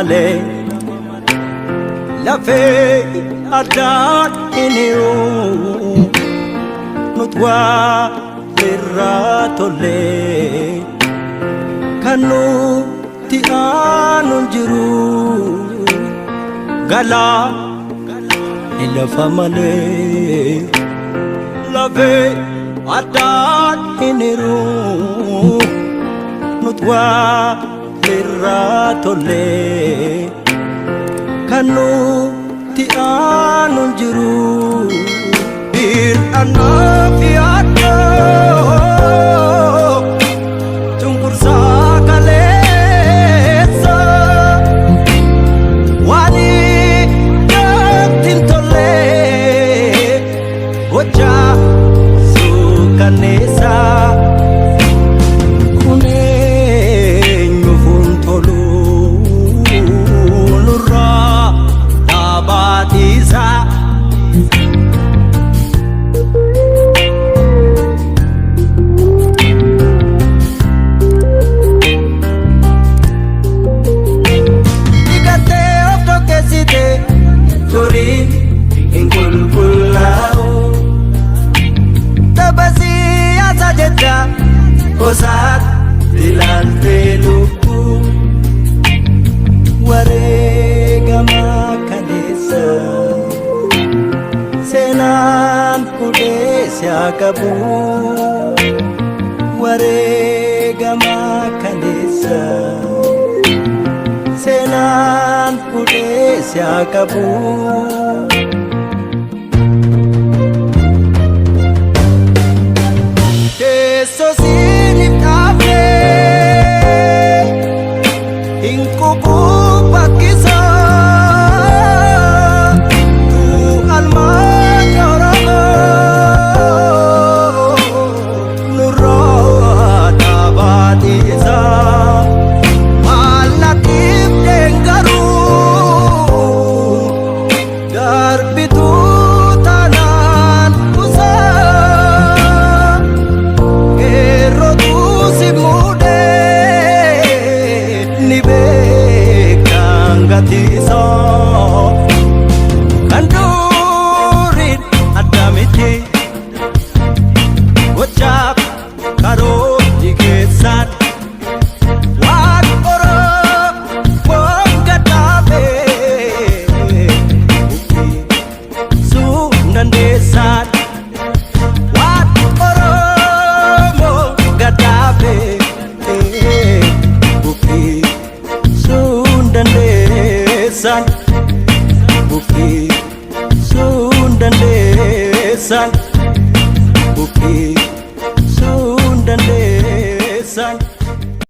male lafee addaan hiniru nutwa irraa tollee kan nuti aanuun jiru galaa lafa malee lafee addaan hiniru nutwa irraa tollee kan nuti aanuun jiru bir'annaa fi addoo cunqursaa kaleessa waan ittiin tollee gochaa suukanneessa kun eenyuuf hin tolu nurraa dhaabaatiisa. Kosaat ilaaltee lubbuu wareegama kaleessa seenaan kudeesse haa qabu wareegama kaleessa seenaan kudeesse haa qabu. Bukti sun dandeessan bukti